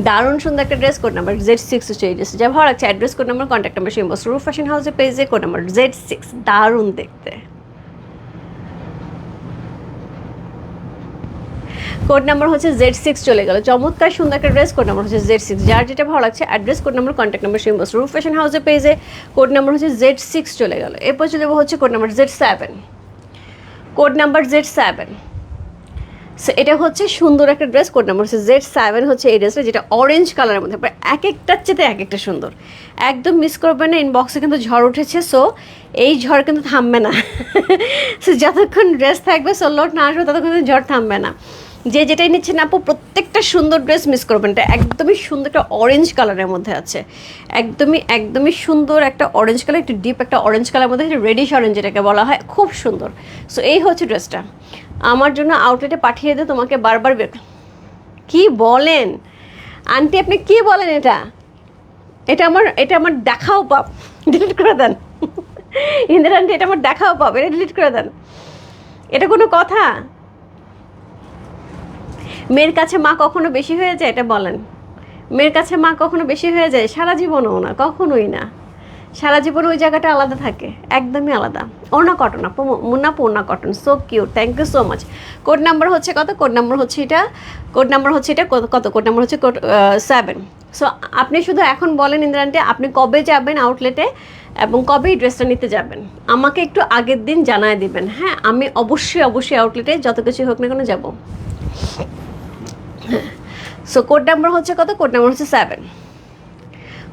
দারুণ সুন্দর একটা ড্রেস। কোড নাম্বার Z6 হচ্ছে এই ড্রেস। যা ভালো লাগছে address, code number, contact number সেই বস্ত্র রূপ ফ্যাশন হাউসের পেজে। কোড নাম্বার Z6, দারুণ দেখতে। কোড নাম্বার হচ্ছে Z6 চলে গেল, চমৎকার সুন্দর একটা ড্রেস, কোড নাম্বার হচ্ছে Z6। যার যেটা ভালো লাগছে address, code number, contact number same boss. Roop fashion হাউসের পেজে কোড নাম্বার হচ্ছে Z6 চলে গেল। এরপর চলে যাবো হচ্ছে code number Z7, code number Z7। So এটা হচ্ছে সুন্দর একটা ড্রেস, কোড নাম্বার হচ্ছে Z7 হচ্ছে এই ড্রেসটা, যেটা অরেঞ্জ কালারের মধ্যে, এক একটার চেয়ে এক একটা সুন্দর, একদম মিস করবে না। ইনবক্সে কিন্তু ঝড় উঠেছে, সো এই ঝড় কিন্তু থামবে না। সো যতক্ষণ ড্রেস থাকবে, সোল্ড না আসবে, ততক্ষণ ঝড় থামবে না। যে যেটাই নিচ্ছেন আপু, প্রত্যেকটা সুন্দর ড্রেস মিস করবেন। এটা একদমই সুন্দর একটা অরেঞ্জ কালারের মধ্যে আছে, একদমই সুন্দর একটা অরেঞ্জ কালার, একটু ডিপ একটা অরেঞ্জ কালারের মধ্যে, রেডিশ অরেঞ্জ যেটাকে বলা হয়, খুব সুন্দর। সো এই হচ্ছে ড্রেসটা, আমার জন্য আউটলেটে পাঠিয়ে দে, তোমাকে বারবার কি বলেন আন্টি, আপনি কি বলেন? এটা আমার দেখাও পাপ, ডিলিট করে দেন। ইন্দিরা আন্টি, এটা আমার দেখাও পাপ, এটা ডিলিট করে দেন। এটা কোনো কথা? মেয়ের কাছে মা কখনো বেশি হয়ে যায়? এটা বলেন, মেয়ের কাছে মা কখনো বেশি হয়ে যায়? সারা জীবনও না, কখনোই না। সারা জীবন ওই জায়গাটা আলাদা থাকে, একদমই আলাদা। ওড়না কটন আপু, মুন্নাপু ওড়না cotton, so cute, thank you so much. Code number হচ্ছে কত? কোড নাম্বার হচ্ছে এটা, কোড নাম্বার হচ্ছে এটা কত? কোড নাম্বার হচ্ছে 7। সো আপনি শুধু এখন বলেন ইন্দ্রান্টি, আপনি কবে যাবেন আউটলেটে এবং কবে এই ড্রেসটা নিতে যাবেন, আমাকে একটু আগের দিন জানায় দিবেন। হ্যাঁ, আমি অবশ্যই আউটলেটে যত কিছু হোক না কেন যাবো। সো কোড নাম্বার হচ্ছে কত? কোড নাম্বার হচ্ছে 7,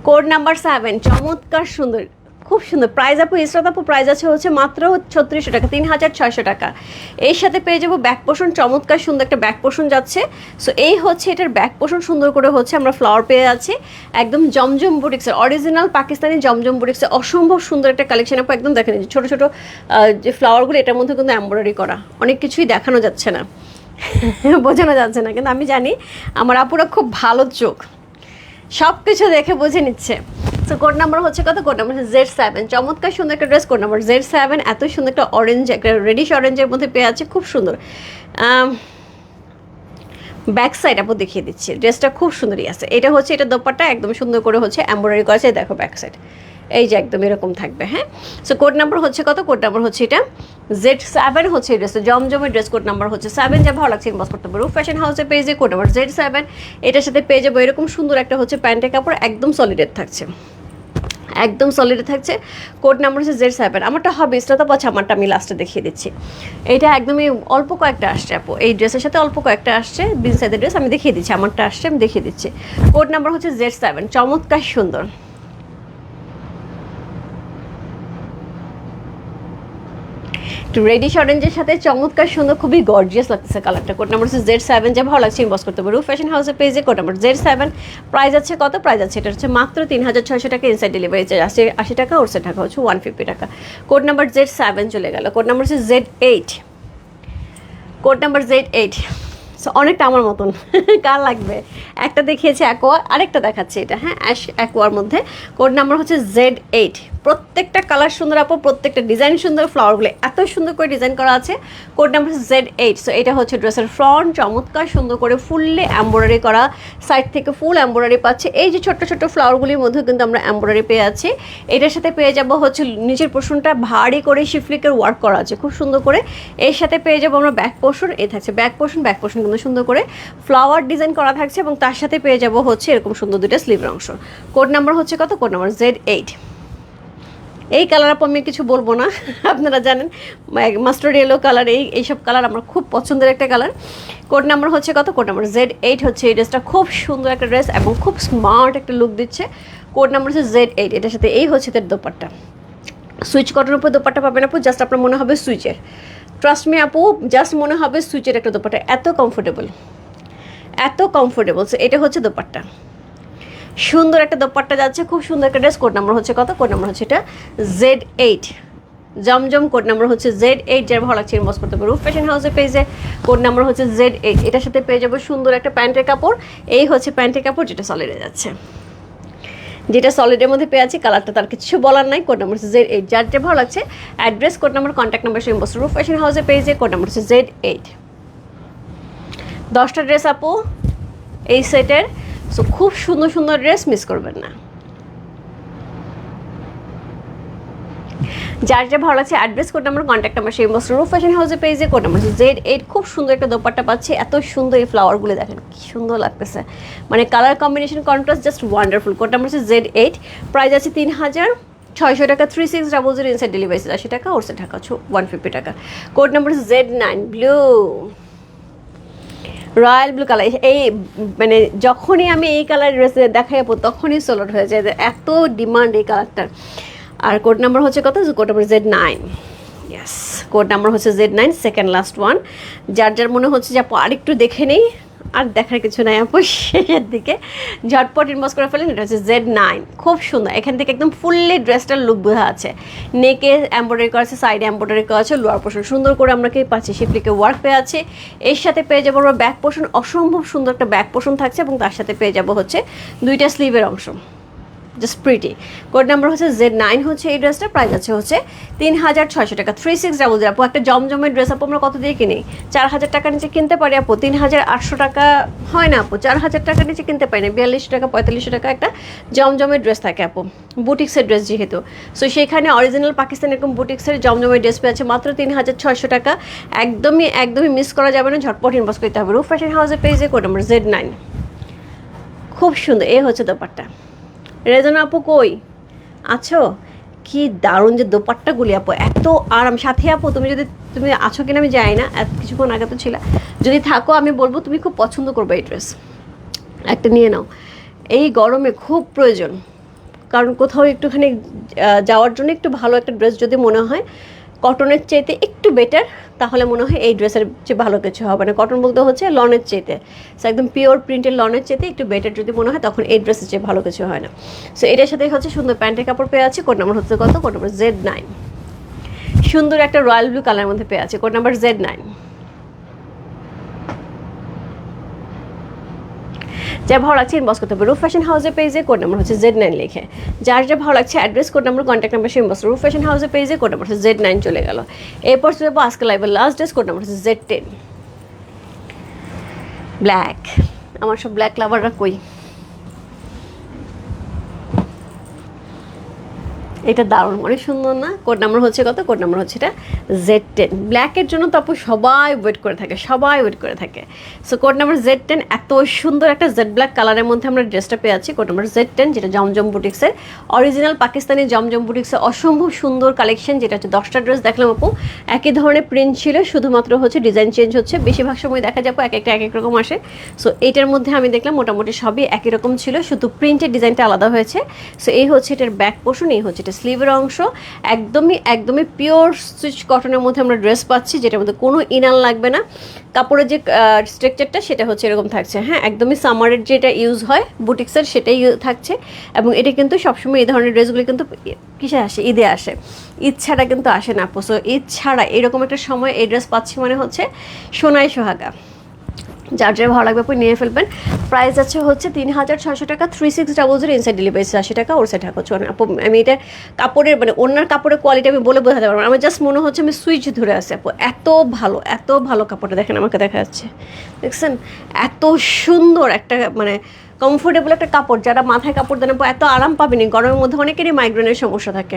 কোড নাম্বার 7। চমৎকার সুন্দর, খুব সুন্দর। প্রাইস আপু, ইসরাত আপু, প্রাইস আছে হচ্ছে মাত্র 3600 টাকা, 3600 টাকা। এর সাথে পেয়ে যাবো ব্যাক পোর্শন, চমৎকার সুন্দর একটা ব্যাক পোর্শন যাচ্ছে। সো এই হচ্ছে এটার ব্যাক পোর্শন, সুন্দর করে হচ্ছে আমরা ফ্লাওয়ার পেয়ে যাচ্ছি, একদম জমজম বুটিক্সের, অরিজিনাল পাকিস্তানি জমজম বুটিক্সের অসম্ভব সুন্দর একটা কালেকশন আপু। একদম দেখেন ছোটো ছোটো যে ফ্লাওয়ারগুলো, এটার মধ্যে কিন্তু এমব্রয়ডারি করা, অনেক কিছুই দেখানো যাচ্ছে না, বোঝানো যাচ্ছে না, কিন্তু আমি জানি আমার আপুরা খুব ভালো চোখ, সব কিছু দেখে বুঝে নিচ্ছে। সো কোড নাম্বার হচ্ছে কত? কোড নাম্বার হচ্ছে Z7। চমৎকার সুন্দর একটা ড্রেস, কোড নাম্বার Z7। এত সুন্দর একটা অরেঞ্জ, একটা রেডিশ অরেঞ্জের মধ্যে পেয়ে আছে, খুব সুন্দর। ব্যাক সাইড আপু দেখিয়ে দিচ্ছি, ড্রেসটা খুব সুন্দরই আছে। এটা হচ্ছে এটা দোপাট্টা, একদম সুন্দর করে হচ্ছে এমব্রয়ডারি করা আছে, দেখো ব্যাক সাইড এই যে একদম এরকম থাকবে। হ্যাঁ, সো কোড নাম্বার হচ্ছে কত? কোড নাম্বার হচ্ছে এটা Z7 হচ্ছে এই ড্রেসটা, জমজমের ড্রেস, কোড নাম্বার হচ্ছে 7। যা ভালো লাগছে ইনবক্স করতে পারবো রূপ ফ্যাশন হাউসের পেজে, কোড নাম্বার Z7। এটার সাথে পেয়ে যাবো এরকম সুন্দর একটা হচ্ছে প্যান্টের কাপড়, একদম সলিডের থাকছে, একদম সলিডে থাকছে। কোড নাম্বার হচ্ছে Z7। আমারটা হবে ইসরাত আপু, আচ্ছা আমারটা আমি লাস্টে দেখিয়ে দিচ্ছি। এটা একদমই অল্প কয়েকটা আসছে আপু, এই ড্রেসের সাথে অল্প কয়েকটা আসছে, বিন সাইজের ড্রেস, আমি দেখিয়ে দিচ্ছি, আমারটা আসছে আমি দেখিয়ে দিচ্ছি। কোড নাম্বার হচ্ছে Z7, চমৎকার সুন্দর। একটু রেডিশ অরেঞ্জের সাথে চমৎকার সুন্দর, খুবই গর্জিয়াস লাগতেছে কালারটা। কোড নাম্বার হচ্ছে Z7। যা ভালো লাগছে ইনবক্স করতে পারবো রূপ ফ্যাশন হাউসের পেজে, কোড নাম্বার Z7। প্রাইস আছে কত? প্রাইস আছে এটা হচ্ছে মাত্র 3600 টাকা, ইনসাইড ডেলিভারি চার্জ 80 টাকা, ওরসের টাকা হচ্ছে 150 টাকা। কোড নাম্বার Z7 চলে গেল। কোড নাম্বার হচ্ছে Z8, code number Z8। So অনেকটা আমার মতন, কার লাগবে? একটা দেখিয়েছে অ্যাকোয়া, আরেকটা দেখাচ্ছে এটা, হ্যাঁ অ্যাশ অ্যাকোয়ার মধ্যে। কোড নাম্বার হচ্ছে Z8। প্রত্যেকটা কালার সুন্দর আপু, প্রত্যেকটা ডিজাইন সুন্দর, ফ্লাওয়ারগুলো এত সুন্দর করে ডিজাইন করা আছে। কোড নাম্বার হচ্ছে Z8। সো এটা হচ্ছে ড্রেসের ফ্রন্ট, চমৎকার সুন্দর করে ফুললি এমব্রয়ডারি করা, সাইড থেকে ফুল এমব্রয়ডারি পাচ্ছে। এই যে ছোট্ট ছোট্ট ফ্লাওয়ারগুলির মধ্যে কিন্তু আমরা এমব্রয়ডারি পেয়ে আছি। এটার সাথে পেয়ে যাবো হচ্ছে নিচের পোর্শনটা ভারী করে শিফলিকের ওয়ার্ক করা আছে খুব সুন্দর করে। এর সাথে পেয়ে যাবো আমরা ব্যাক পোর্শন, এ থাকছে ব্যাক পোর্শন কিন্তু সুন্দর করে ফ্লাওয়ার ডিজাইন করা থাকছে, এবং তার সাথে পেয়ে যাবো হচ্ছে এরকম সুন্দর দুটো স্লিভের অংশ। কোড নাম্বার হচ্ছে কত? Code number Z8। এই কালার আপু আমি কিছু বলবো না, আপনারা জানেন মাস্টার্ড ইয়েলো কালার, এইসব কালার আমার খুব পছন্দের একটা কালার। কোড নাম্বার হচ্ছে কত? কোড নাম্বার Z8 হচ্ছে এই ড্রেসটা, খুব সুন্দর একটা ড্রেস এবং খুব স্মার্ট একটা লুক দিচ্ছে। কোড নাম্বার হচ্ছে Z8। এটার সাথে এই হচ্ছে তার দোপাট্টা, সুইচ কটনের উপর দোপাট্টা পাবেন আপু, জাস্ট আপনার মনে হবে সুইচের, ট্রাস্ট মি আপু, জাস্ট মনে হবে সুইচের একটা দোপাট্টা, এত কমফোর্টেবল, এত কমফোর্টেবল। এটা হচ্ছে দোপাট্টা, সুন্দর একটা দোপাট্টা যাচ্ছে, খুব সুন্দর একটা ড্রেস। কোড নাম্বার হচ্ছে কত? কোড নাম্বার হচ্ছে এটা Z8, জমজম। কোড নাম্বার হচ্ছে Z8। যার ভালো লাগছে ইনবক্স করতে পারবো ফ্যাশন হাউসের পেজে, কোড নাম্বার হচ্ছে Z8। এটার সাথে পেয়ে যাবো সুন্দর একটা প্যান্টের কাপড়, এই হচ্ছে প্যান্টের কাপড় যেটা সলিডে যাচ্ছে, যেটা সলিডের মধ্যে পেয়ে আছে, কালারটা তার কিছু বলার নাই। কোড নাম্বার হচ্ছে Z8। যার যেটা ভালো লাগছে address, code number, contact number সে ইনবক্স করবো ফ্যাশন হাউসের পেজে, কোড নাম্বার হচ্ছে Z8। 10টা ড্রেস আপু এই সেটের, সো খুব সুন্দর সুন্দর ড্রেস, মিস করবেন না। যার যা ভালো লাগছে address code number contact number সেই মস্ত রূপ ফ্যাশন হাউসের পেজে কোড নাম্বার Z8। খুব সুন্দর একটা দোপাট্টা পাচ্ছি, এত সুন্দর এই ফ্লাওয়ারগুলো দেখেন কি সুন্দর লাগতেছে, মানে colour combination contrast just wonderful. Code number হচ্ছে Z8, প্রাইস আছে 3600 টাকা, 3600 ইনসাইড ডেলিভারি 80 টাকা, ওর ঢাকা 150 টাকা। কোড নাম্বার হচ্ছে Z9 blue, royal blue colour. এই মানে যখনই আমি এই কালার ড্রেসে দেখাই আপু তখনই সোল্ড হয়ে যায়, এত ডিমান্ড এই কালারটার। আর কোড নাম্বার হচ্ছে কত? Code number Z9, yes code number হচ্ছে Z9, সেকেন্ড লাস্ট ওয়ান। যার যার মনে হচ্ছে যে আপু আরেকটু দেখে নেই, আর দেখার কিছু নাই আপু, শেষের দিকে ঝটপট ইনবক্স করে ফেলেন। এটা হচ্ছে Z9, খুব সুন্দর। এখান থেকে একদম ফুললি ড্রেসটার লুক বোঝা আছে, নেকে এমব্রয়ডারি করা আছে, সাইডে এমব্রয়ডারি করা আছে, লোয়ার পোর্শন সুন্দর করে আমরা কি পাচ্ছি শিপলিকে ওয়ার্ক পেয়ে আছে। এর সাথে পেয়ে যাবো আমরা ব্যাক পোর্শন, অসম্ভব সুন্দর একটা ব্যাক পোর্শন থাকছে, এবং তার সাথে পেয়ে যাবো হচ্ছে দুইটা স্লিভের অংশ, জাস্ট প্রিটি। কোড নাম্বার হচ্ছে Z9 হচ্ছে এই ড্রেসটা, প্রাইস আছে হচ্ছে 3600 টাকা, 3600। আপু একটা জমজমের ড্রেস আপু আমরা কত দিয়ে কিনি? 4000 টাকার নিচে কিনতে পারি আপু, 3800 টাকা হয় না আপু, 4000 টাকার নিচে কিনতে পারি না। 4200 টাকা 4500 টাকা একটা জমজমের ড্রেস থাকে আপু, বুটিক্সের ড্রেস যেহেতু। সো সেখানে অরিজিনাল পাকিস্তান এরকম বুটিক্সের জমজমের ড্রেস পেয়েছে মাত্র 3600 টাকা। একদমই একদমই মিস করা যাবে না, ঝটপট ইনবক্স করতে হবে রূপ ফ্যাশন হাউসের পেজে, কোড নাম্বার Z9। খুব সুন্দর, এই হচ্ছে দোপাট্টা। রেজনা আপু কই আছো? কি দারুণ যে দোপাট্টাগুলি আপু, এত আরাম। সাথে আপু তুমি আছো কিনা আমি জানি না, এত কিছুক্ষণ আগে তো ছিল, যদি থাকো আমি বলবো তুমি খুব পছন্দ করবে এই ড্রেস, একটা নিয়ে নাও, এই গরমে খুব প্রয়োজন। কারণ কোথাও একটুখানি যাওয়ার জন্য একটু ভালো একটা ড্রেস যদি মনে হয় কটনের চাইতে একটু বেটার, তাহলে মনে হয় এই ড্রেসের চেয়ে ভালো কিছু হবে না। কটন বলতে হচ্ছে লনের চাইতে, সো একদম পিওর প্রিন্টের লনের চাইতে একটু বেটার যদি মনে হয়, তখন এই ড্রেসের চেয়ে ভালো কিছু হয় না। সো এটার সাথে হচ্ছে সুন্দর প্যান্টের কাপড় পেয়ে আছে, কোড নাম্বার হচ্ছে কত? Code number Z9। সুন্দর একটা রয়্যাল ব্লু কালারের মধ্যে পেয়ে আছে, কোড নাম্বার Z9। যা ভালো লাগছে ইনবক্স করতে হবে রূপ ফ্যাশন হাউসের পেজে, কোড নাম্বার হচ্ছে Z9 লিখে। যার যা ভালো লাগছে address code number contact number সে ইনবক্স রূপ ফ্যাশন হাউসের পেজে, কোড নাম্বার হচ্ছে Z9 চলে গেল। এরপর চলে যাবো আজকে লাইভের লাস্ট ড্রেস, কোড নাম্বার হচ্ছে Z10 ব্ল্যাক। আমার সব ব্ল্যাক লাভাররা কই? এটা দারুণ, অনেক সুন্দর না? কোড নাম্বার হচ্ছে কত? কোড নাম্বার হচ্ছে এটা Z10। ব্ল্যাকের জন্য তো আপু সবাই ওয়েট করে থাকে, সবাই ওয়েট করে থাকে। সো কোড নাম্বার Z10, এত সুন্দর একটা জেড ব্ল্যাক কালারের মধ্যে আমরা ড্রেসটা পেয়ে আছি, কোড নাম্বার Z10, যেটা জমজম বুটিক্সের অরিজিনাল পাকিস্তানি জমজম বুটিক্সের অসম্ভব সুন্দর কালেকশন। যেটা হচ্ছে 10টা ড্রেস দেখলাম আপু, একই ধরনের প্রিন্ট ছিল, শুধুমাত্র হচ্ছে ডিজাইন চেঞ্জ হচ্ছে। বেশিরভাগ সময় দেখা যাবো এক একটা এক এক রকম আসে। সো এইটার মধ্যে আমি দেখলাম মোটামুটি সবই একই রকম ছিল, শুধু প্রিন্টের ডিজাইনটা আলাদা হয়েছে। সো এই হচ্ছে এটার ব্যাক পোর্শন, এই হচ্ছে এটা স্লিভের অংশ। একদমই পিওর সুইচ কটনের মধ্যে আমরা ড্রেস পাচ্ছি, যেটার মধ্যে কোনো ইনার লাগবে না। কাপড়ের যে স্ট্রাকচারটা সেটা হচ্ছে এরকম থাকছে, হ্যাঁ একদমই সামারের যেটা ইউজ হয় বুটিক্সের সেটাই থাকছে। এবং এটা কিন্তু সবসময় এই ধরনের ড্রেসগুলো কিন্তু কিসে আসে? ঈদে আসে, ঈদ ছাড়া কিন্তু আসে না আপু। সো ঈদ ছাড়া এরকম একটা সময় এই ড্রেস পাচ্ছি মানে হচ্ছে সোনায় সোহাগা। যার যার ভালো লাগবে আপনি নিয়ে ফেলবেন। প্রাইস আছে হচ্ছে 3600 টাকা, 3600 ইনসাইড ডেলিভারি 80 টাকা, ওর সাইড হচ্ছে। আপু আমি এটা কাপড়ের মানে অন্যার কাপড়ের কোয়ালিটি আমি বলে বোঝাতে পারবো না, আমার জাস্ট মনে হচ্ছে আমি সুইচ ধরে আছি আপু, এত ভালো কাপড়টা দেখেন, আমাকে দেখা যাচ্ছে দেখছেন, এত সুন্দর একটা মানে কমফোর্টেবল একটা কাপড়। যারা মাথায় কাপড় দেন এত আরাম পাবেনি, গরমের মধ্যে অনেকেরই মাইগ্রেনের সমস্যা থাকে,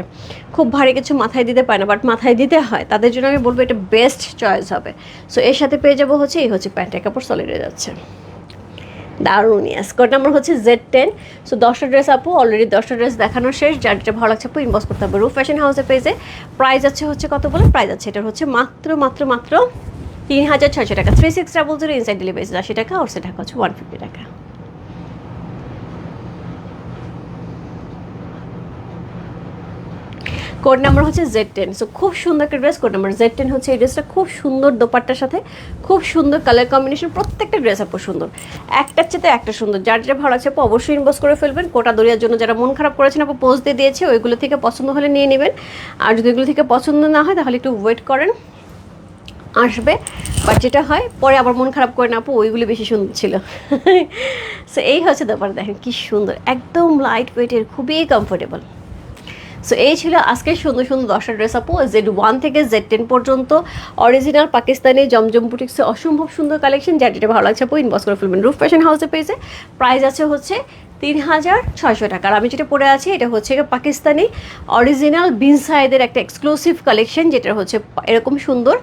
খুব ভারী কিছু মাথায় দিতে পারে না, বাট মাথায় দিতে হয়, তাদের জন্য আমি বলবো এটা বেস্ট চয়েস হবে। সো এর সাথে পেয়ে যাবো হচ্ছে এই হচ্ছে প্যান্টের কাপড়, সলিড হয়ে যাচ্ছে, দারুণ। ইয়াস কোড নাম্বার হচ্ছে Z10। সো 10টা ড্রেস আপু অলরেডি 10টা ড্রেস দেখানো শেষ। যার যেটা ভালো লাগছে আপু ইনবক্স করতে হবে রূপ ফ্যাশন হাউসের পেজে। প্রাইস আছে হচ্ছে কত বলে? প্রাইস আছে এটার হচ্ছে মাত্র 3600 টাকা, 3600 ইনসাইড ডেলিভারি 80 টাকা, ওর সেটা হচ্ছে 150 টাকা। কোড নাম্বার হচ্ছে Z10। সো খুব সুন্দর একটা ড্রেস, কোড নাম্বার Z10 হচ্ছে এই ড্রেসটা, খুব সুন্দর দোপাট্টার সাথে খুব সুন্দর কালার কম্বিনেশন, প্রত্যেকটা ড্রেস আপু সুন্দর, একটার চেয়ে একটা সুন্দর। যার যেটা ভালো লাগছে আপু অবশ্যই ইনবক্স করে ফেলবেন। কোটা দরিয়ার জন্য যারা মন খারাপ করেছেন আপু পোস্ট দিয়ে দিয়েছে, ওইগুলো থেকে পছন্দ হলে নিয়ে নেবেন, আর যদি ওইগুলো থেকে পছন্দ না হয় তাহলে একটু ওয়েট করেন, আসবে। বাট যেটা হয় পরে আবার মন খারাপ করে না আপু, ওইগুলো বেশি সুন্দর ছিল। সো এই হচ্ছে দোপাট্টা, দেখেন কি সুন্দর, একদম লাইট ওয়েটের, খুবই কমফোর্টেবল। সো এই ছিল আজকের সুন্দর সুন্দর 10টা ড্রেস আপু, Z1 থেকে Z10 পর্যন্ত অরিজিনাল পাকিস্তানি জমজম বুটিক্সে অসম্ভব সুন্দর কালেকশন। যার যেটা ভালো লাগছে আপু ইনবক্স করে ফেলবেন রূপ ফ্যাশন হাউসের পেজে। প্রাইস আছে হচ্ছে 3,600 টাকা। আর আমি যেটা পরে আছি এটা হচ্ছে পাকিস্তানি অরিজিনাল বিন সাইদের একটা এক্সক্লুসিভ কালেকশন, যেটা হচ্ছে এরকম সুন্দর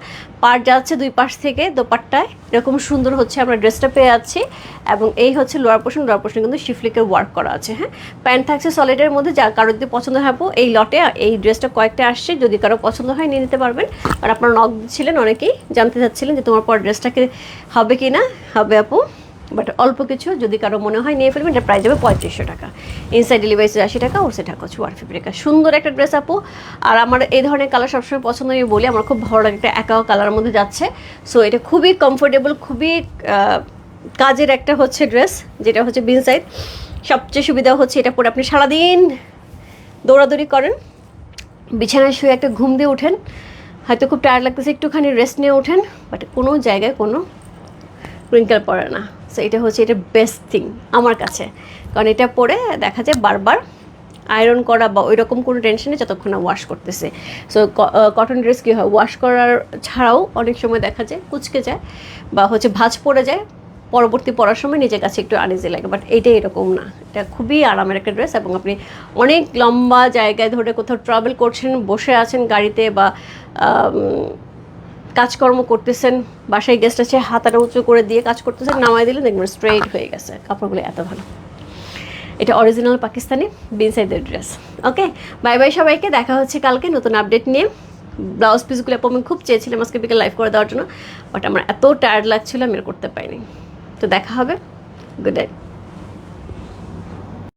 পাড় যাচ্ছে দুই পাশ থেকে, দোপাট্টায় এরকম সুন্দর হচ্ছে আমরা ড্রেসটা পেয়ে যাচ্ছি। এবং এই হচ্ছে লোয়ার পোর্শন কিন্তু শিফলিকের ওয়ার্ক করা আছে। হ্যাঁ, প্যান্ট থাকছে সলিডের মধ্যে, যা কারোর যদি পছন্দ হয় আপু এই লটে এই ড্রেসটা কয়েকটা আসছে, যদি কারো পছন্দ হয় নিয়ে নিতে পারবেন। আর আপনারা নক দিচ্ছিলেন, অনেকেই জানতে চাচ্ছিলেন যে তোমার পর ড্রেসটাকে হবে কি না। হবে আপু, বাট অল্প কিছু, যদি কারো মনে হয় নিয়ে ফেলবেন। এটা প্রাইস যাবে 3500 টাকা, ইনসাইড ডেলিভারি 80 টাকা, ওর সে টাকা হচ্ছে 150 টাকা। সুন্দর একটা ড্রেস আপু। আর আমার এই ধরনের কালার সবসময় পছন্দ, আমি বলি আমার খুব ভালো লাগে, একটা একা কালারের মধ্যে যাচ্ছে। সো এটা খুবই কমফোর্টেবল, খুবই কাজের একটা হচ্ছে ড্রেস, যেটা হচ্ছে বিন সাইড। সবচেয়ে সুবিধা হচ্ছে এটা পরে আপনি সারাদিন দৌড়াদৌড়ি করেন, বিছানায় শুয়ে একটা ঘুম দিয়ে ওঠেন, হয়তো খুব টায়ার্ড লাগতেছে, একটুখানি রেস্ট নিয়ে ওঠেন, বাট কোনো জায়গায় কোনো রিঙ্কেল পড়ে না। সো এটা হচ্ছে এটা বেস্ট থিং আমার কাছে, কারণ এটা পরে দেখা যায় বারবার আয়রন করা বা ওই রকম কোনো টেনশনে যতক্ষণ না ওয়াশ করতেছে। সো কটন ড্রেস কী হয়, ওয়াশ করার ছাড়াও অনেক সময় দেখা যায় কুচকে যায় বা হচ্ছে ভাঁজ পড়ে যায়, পরবর্তী পরার সময় নিজের কাছে একটু আনইজি লাগে। বাট এইটা এরকম না, এটা খুবই আরামের একটা ড্রেস। এবং আপনি অনেক লম্বা জায়গায় ধরে কোথাও ট্রাভেল করছেন, বসে আছেন গাড়িতে বা কাজকর্ম করতেছেন, বাসায় গেস্ট আছে, হাতাটা উঁচু করে দিয়ে কাজ করতেছেন, নামাই দিলেন দেখবেন স্ট্রেইট হয়ে গেছে, কাপড়গুলো এত ভালো। এটা অরিজিনাল পাকিস্তানি বিন সাইদের ড্রেস। ওকে, বাই বাই সবাইকে, দেখা হচ্ছে কালকে নতুন আপডেট নিয়ে। ব্লাউজ পিসগুলো আমি খুব চেয়েছিলাম আজকে বিকেল লাইভ করে দেওয়ার জন্য, বাট আমার এত টায়ার্ড লাগছিল আমি আর করতে পারিনি। তো দেখা হবে, গুড নাইট।